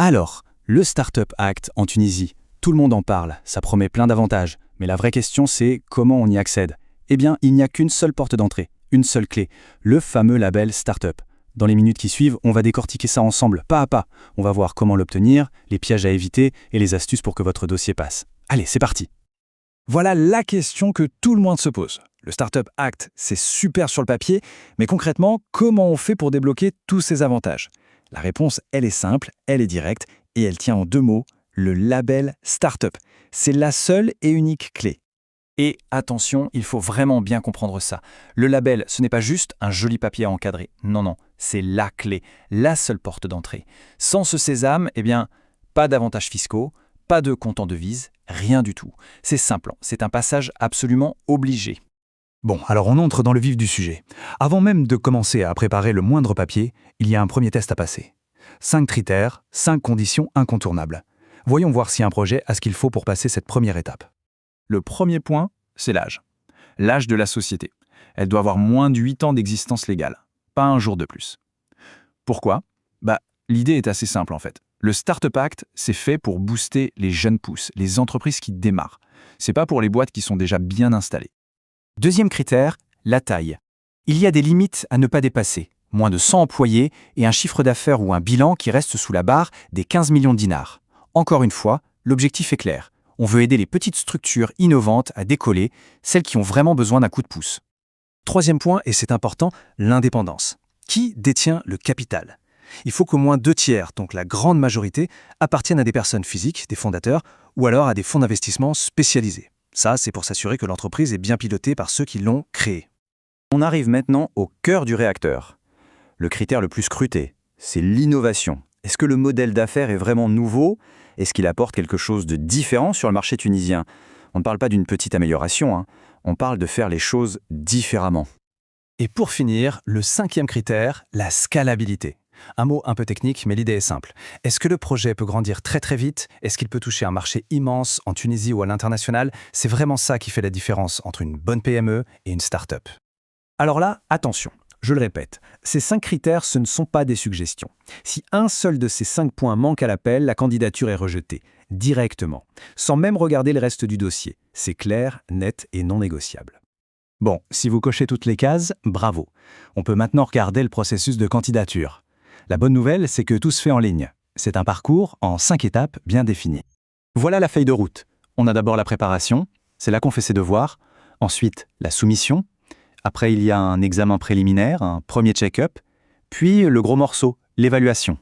Alors, le Startup Act en Tunisie, tout le monde en parle, ça promet plein d'avantages. Mais la vraie question c'est comment on y accède? Eh bien, il n'y a qu'une seule porte d'entrée, une seule clé, le fameux label Startup. Dans les minutes qui suivent, on va décortiquer ça ensemble, pas à pas. On va voir comment l'obtenir, les pièges à éviter et les astuces pour que votre dossier passe. Allez, c'est parti. Voilà la question que tout le monde se pose. Le Startup Act, c'est super sur le papier, mais concrètement, comment on fait pour débloquer tous ces avantages? La réponse, elle est simple, elle est directe, et elle tient en 2 mots, le label Startup. C'est la seule et unique clé. Et attention, il faut vraiment bien comprendre ça. Le label, ce n'est pas juste un joli papier à encadrer. Non, non, c'est la clé, la seule porte d'entrée. Sans ce sésame, eh bien, pas d'avantages fiscaux, pas de compte en devise, rien du tout. C'est simple, c'est un passage absolument obligé. Bon, alors on entre dans le vif du sujet. Avant même de commencer à préparer le moindre papier, il y a un premier test à passer. 5 critères, 5 conditions incontournables. Voyons voir si un projet a ce qu'il faut pour passer cette première étape. Le premier point, c'est l'âge. L'âge de la société. Elle doit avoir moins de 8 ans d'existence légale, pas un jour de plus. Pourquoi? L'idée est assez simple en fait. Le Startup Act, c'est fait pour booster les jeunes pousses, les entreprises qui démarrent. C'est pas pour les boîtes qui sont déjà bien installées. Deuxième critère, la taille. Il y a des limites à ne pas dépasser. Moins de 100 employés et un chiffre d'affaires ou un bilan qui reste sous la barre des 15 millions de dinars. Encore une fois, l'objectif est clair. On veut aider les petites structures innovantes à décoller, celles qui ont vraiment besoin d'un coup de pouce. Troisième point, et c'est important, l'indépendance. Qui détient le capital? Il faut qu'au moins 2/3, donc la grande majorité, appartiennent à des personnes physiques, des fondateurs, ou alors à des fonds d'investissement spécialisés. Ça, c'est pour s'assurer que l'entreprise est bien pilotée par ceux qui l'ont créée. On arrive maintenant au cœur du réacteur. Le critère le plus scruté, c'est l'innovation. Est-ce que le modèle d'affaires est vraiment nouveau? Est-ce qu'il apporte quelque chose de différent sur le marché tunisien? On ne parle pas d'une petite amélioration, on parle de faire les choses différemment. Et pour finir, le 5e critère, la scalabilité. Un mot un peu technique, mais l'idée est simple. Est-ce que le projet peut grandir très très vite? Est-ce qu'il peut toucher un marché immense en Tunisie ou à l'international? C'est vraiment ça qui fait la différence entre une bonne PME et une start-up. Alors là, attention, je le répète, ces 5 critères, ce ne sont pas des suggestions. Si un seul de ces 5 points manque à l'appel, la candidature est rejetée, directement, sans même regarder le reste du dossier. C'est clair, net et non négociable. Bon, si vous cochez toutes les cases, bravo. On peut maintenant regarder le processus de candidature. La bonne nouvelle, c'est que tout se fait en ligne. C'est un parcours en 5 étapes bien définies. Voilà la feuille de route. On a d'abord la préparation, c'est là qu'on fait ses devoirs. Ensuite, la soumission. Après, il y a un examen préliminaire, un premier check-up. Puis le gros morceau, l'évaluation.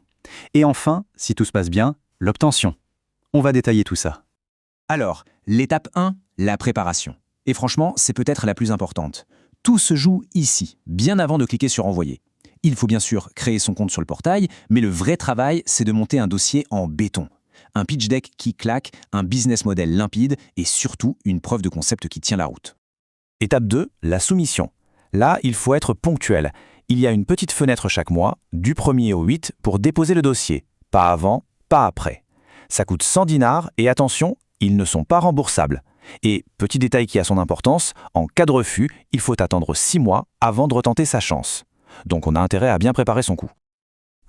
Et enfin, si tout se passe bien, l'obtention. On va détailler tout ça. Alors, l'étape 1, la préparation. Et franchement, c'est peut-être la plus importante. Tout se joue ici, bien avant de cliquer sur Envoyer. Il faut bien sûr créer son compte sur le portail, mais le vrai travail, c'est de monter un dossier en béton. Un pitch deck qui claque, un business model limpide et surtout une preuve de concept qui tient la route. Étape 2, la soumission. Là, il faut être ponctuel. Il y a une petite fenêtre chaque mois, du 1er au 8, pour déposer le dossier. Pas avant, pas après. Ça coûte 100 dinars et attention, ils ne sont pas remboursables. Et petit détail qui a son importance, en cas de refus, il faut attendre 6 mois avant de retenter sa chance. Donc on a intérêt à bien préparer son coup.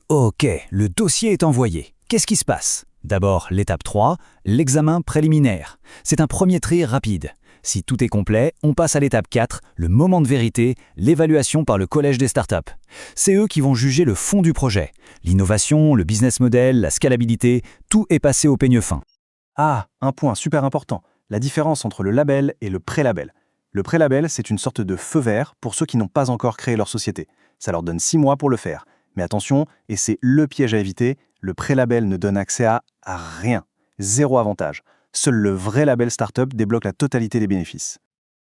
Ok, le dossier est envoyé. Qu'est-ce qui se passe? D'abord, l'étape 3, l'examen préliminaire. C'est un premier tri rapide. Si tout est complet, on passe à l'étape 4, le moment de vérité, l'évaluation par le collège des startups. C'est eux qui vont juger le fond du projet. L'innovation, le business model, la scalabilité, tout est passé au peigne fin. Ah, un point super important, la différence entre le label et le pré-label. Le pré-label, c'est une sorte de feu vert pour ceux qui n'ont pas encore créé leur société. Ça leur donne 6 mois pour le faire. Mais attention, et c'est le piège à éviter, le pré-label ne donne accès à rien. 0 avantage. Seul le vrai label startup débloque la totalité des bénéfices.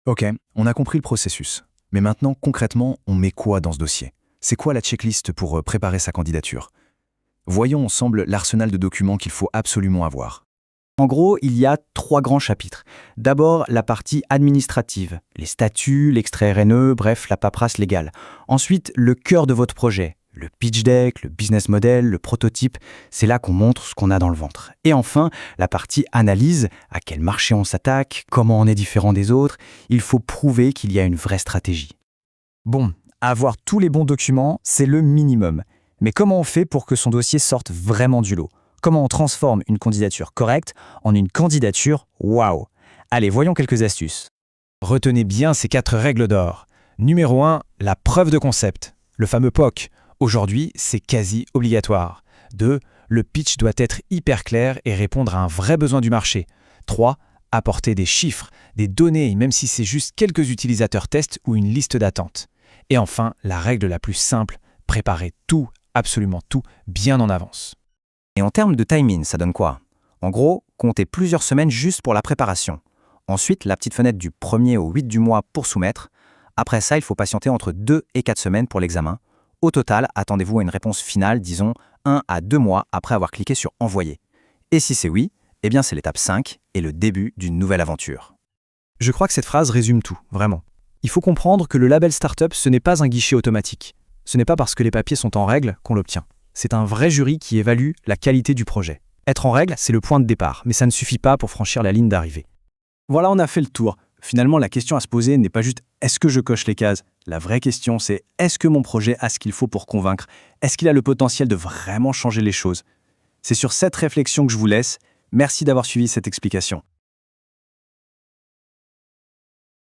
Ok, on a compris le processus. Mais maintenant, concrètement, on met quoi dans ce dossier? C'est quoi la checklist pour préparer sa candidature? Voyons ensemble l'arsenal de documents qu'il faut absolument avoir. En gros, il y a 3 grands chapitres. D'abord, la partie administrative, les statuts, l'extrait RNE, bref, la paperasse légale. Ensuite, le cœur de votre projet, le pitch deck, le business model, le prototype, c'est là qu'on montre ce qu'on a dans le ventre. Et enfin, la partie analyse, à quel marché on s'attaque, comment on est différent des autres, il faut prouver qu'il y a une vraie stratégie. Bon, avoir tous les bons documents, c'est le minimum. Mais comment on fait pour que son dossier sorte vraiment du lot? Comment on transforme une candidature correcte en une candidature waouh? Allez, voyons quelques astuces. Retenez bien ces 4 règles d'or. Numéro 1, la preuve de concept. Le fameux POC. Aujourd'hui, c'est quasi obligatoire. 2, le pitch doit être hyper clair et répondre à un vrai besoin du marché. 3, apporter des chiffres, des données, même si c'est juste quelques utilisateurs tests ou une liste d'attente. Et enfin, la règle la plus simple, préparer tout, absolument tout, bien en avance. Et en termes de timing, ça donne quoi? En gros, comptez plusieurs semaines juste pour la préparation. Ensuite, la petite fenêtre du 1er au 8 du mois pour soumettre. Après ça, il faut patienter entre 2 et 4 semaines pour l'examen. Au total, attendez-vous à une réponse finale, disons 1 à 2 mois après avoir cliqué sur « Envoyer ». Et si c'est oui, eh bien c'est l'étape 5 et le début d'une nouvelle aventure. Je crois que cette phrase résume tout, vraiment. Il faut comprendre que le label Startup, ce n'est pas un guichet automatique. Ce n'est pas parce que les papiers sont en règle qu'on l'obtient. C'est un vrai jury qui évalue la qualité du projet. Être en règle, c'est le point de départ, mais ça ne suffit pas pour franchir la ligne d'arrivée. Voilà, on a fait le tour. Finalement, la question à se poser n'est pas juste « est-ce que je coche les cases ?» La vraie question, c'est « est-ce que mon projet a ce qu'il faut pour convaincre? Est-ce qu'il a le potentiel de vraiment changer les choses ?» C'est sur cette réflexion que je vous laisse. Merci d'avoir suivi cette explication.